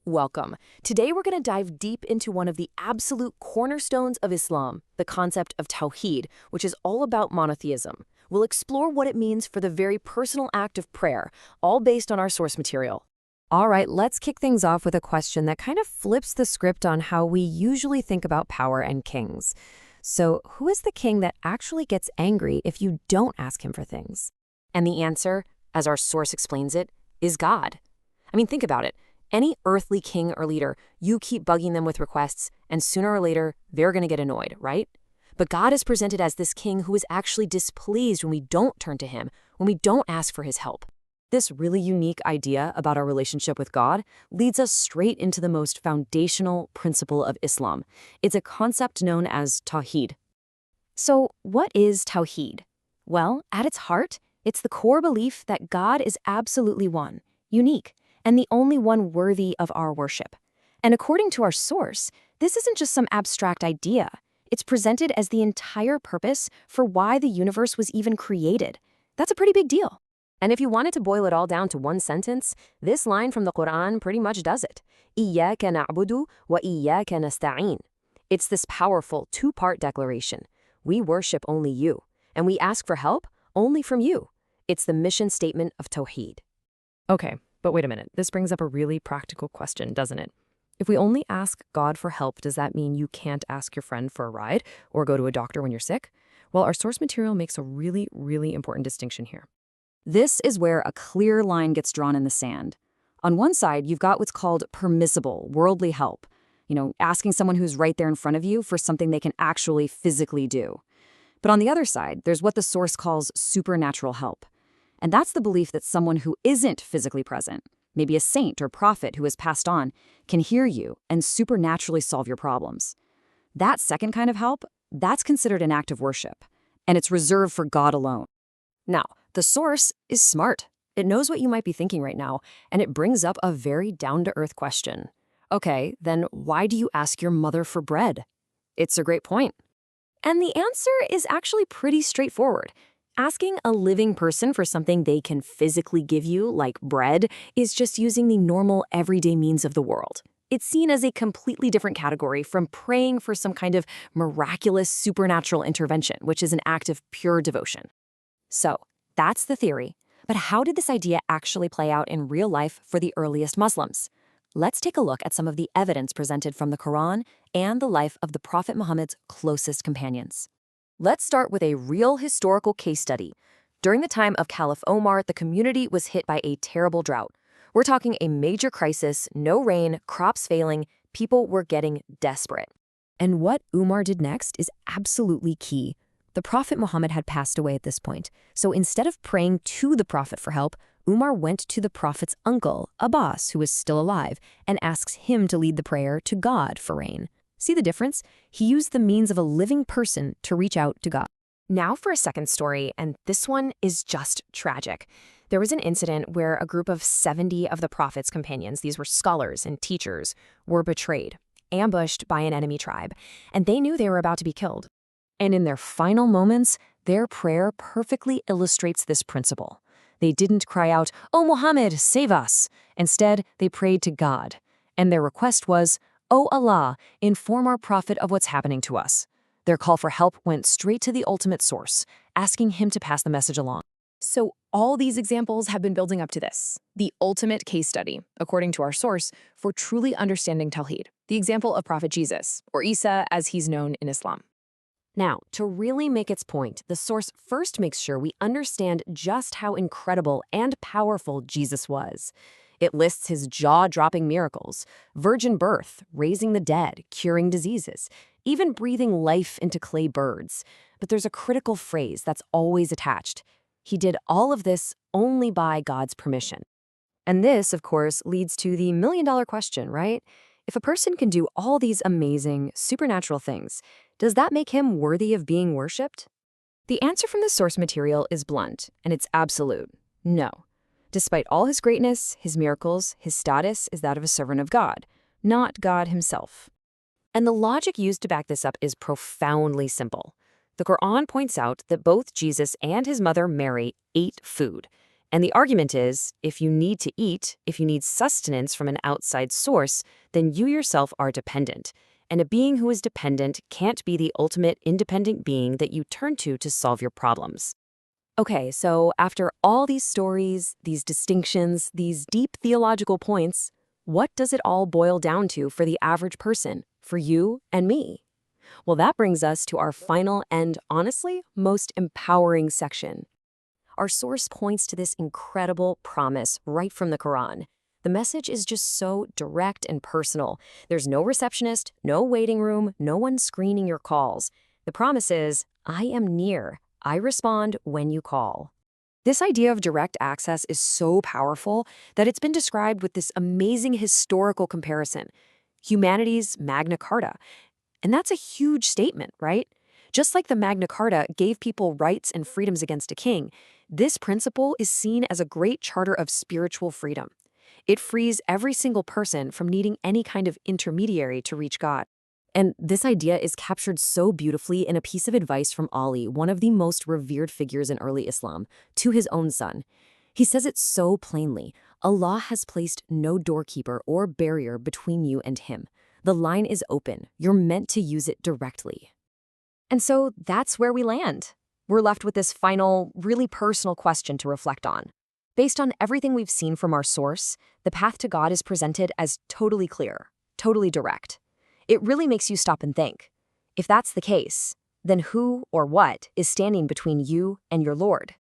Welcome. Today we're going to dive deep into one of the absolute cornerstones of Islam, the concept of Tawheed, which is all about monotheism. We'll explore what it means for the very personal act of prayer, all based on our source material. All right, let's kick things off with a question that kind of flips the script on how we usually think about power and kings. So, who is the king that actually gets angry if you don't ask him for things? And the answer, as our source explains it, is God. I mean, think about it. Any earthly king or leader, you keep bugging them with requests, and sooner or later, they're going to get annoyed, right? But God is presented as this king who is actually displeased when we don't turn to him, when we don't ask for his help. This really unique idea about our relationship with God leads us straight into the most foundational principle of Islam. It's a concept known as Tawheed. So, what is Tawheed? Well, at its heart, it's the core belief that God is absolutely one, unique, and the only one worthy of our worship. And according to our source, this isn't just some abstract idea. It's presented as the entire purpose for why the universe was even created. That's a pretty big deal. And if you wanted to boil it all down to one sentence, this line from the Quran pretty much does it. إِيَّاكَ نَعْبُدُ وَإِيَّاكَ نَسْتَعِينُ. It's this powerful two-part declaration. We worship only you, and we ask for help only from you. It's the mission statement of Tawheed. Okay, but wait a minute. This brings up a really practical question, doesn't it? If we only ask God for help, does that mean you can't ask your friend for a ride or go to a doctor when you're sick? Well, our source material makes a really, really important distinction here. This is where a clear line gets drawn in the sand. On one side, you've got what's called permissible, worldly help. Asking someone who's right there in front of you for something they can actually physically do. But on the other side, there's what the source calls supernatural help. And that's the belief that someone who isn't physically present, maybe a saint or prophet who has passed on, can hear you and supernaturally solve your problems. That second kind of help, that's considered an act of worship, and it's reserved for God alone. Now, the source is smart. It knows what you might be thinking right now, and it brings up a very down-to-earth question. Okay, then why do you ask your mother for bread? It's a great point. And the answer is actually pretty straightforward. Asking a living person for something they can physically give you, like bread, is just using the normal everyday means of the world. It's seen as a completely different category from praying for some kind of miraculous supernatural intervention, which is an act of pure devotion. So, that's the theory. But how did this idea actually play out in real life for the earliest Muslims? Let's take a look at some of the evidence presented from the Quran and the life of the Prophet Muhammad's closest companions. Let's start with a real historical case study. During the time of Caliph Omar, the community was hit by a terrible drought. We're talking a major crisis, no rain, crops failing, people were getting desperate. And what Umar did next is absolutely key. The Prophet Muhammad had passed away at this point, so instead of praying to the Prophet for help, Umar went to the Prophet's uncle, Abbas, who was still alive, and asks him to lead the prayer to God for rain. See the difference? He used the means of a living person to reach out to God. Now for a second story, and this one is just tragic. There was an incident where a group of 70 of the Prophet's companions, these were scholars and teachers, were betrayed, ambushed by an enemy tribe, and they knew they were about to be killed. And in their final moments, their prayer perfectly illustrates this principle. They didn't cry out, "Oh Muhammad, save us!" Instead, they prayed to God. And their request was, "Oh Allah, inform our Prophet of what's happening to us." Their call for help went straight to the ultimate source, asking him to pass the message along. So all these examples have been building up to this, the ultimate case study, according to our source, for truly understanding Tawheed, the example of Prophet Jesus, or Isa as he's known in Islam. Now, to really make its point, the source first makes sure we understand just how incredible and powerful Jesus was. It lists his jaw-dropping miracles, virgin birth, raising the dead, curing diseases, even breathing life into clay birds. But there's a critical phrase that's always attached. He did all of this only by God's permission. And this, of course, leads to the million-dollar question, right? If a person can do all these amazing, supernatural things, does that make him worthy of being worshipped? The answer from the source material is blunt, and it's absolute. No. Despite all his greatness, his miracles, his status is that of a servant of God, not God himself. And the logic used to back this up is profoundly simple. The Quran points out that both Jesus and his mother Mary ate food, And the argument is, if you need to eat, if you need sustenance from an outside source, then you yourself are dependent. And a being who is dependent can't be the ultimate independent being that you turn to solve your problems. Okay, so after all these stories, these distinctions, these deep theological points, what does it all boil down to for the average person, for you and me? Well, that brings us to our final and, honestly, most empowering section. Our source points to this incredible promise right from the Quran. The message is just so direct and personal. There's no receptionist, no waiting room, no one screening your calls. The promise is, I am near. I respond when you call. This idea of direct access is so powerful that it's been described with this amazing historical comparison, humanity's Magna Carta. And that's a huge statement, right? Just like the Magna Carta gave people rights and freedoms against a king, this principle is seen as a great charter of spiritual freedom. It frees every single person from needing any kind of intermediary to reach God. And this idea is captured so beautifully in a piece of advice from Ali, one of the most revered figures in early Islam, to his own son. He says it so plainly: Allah has placed no doorkeeper or barrier between you and him. The line is open. You're meant to use it directly. And so that's where we land. We're left with this final, really personal question to reflect on. Based on everything we've seen from our source, the path to God is presented as totally clear, totally direct. It really makes you stop and think. If that's the case, then who or what is standing between you and your Lord?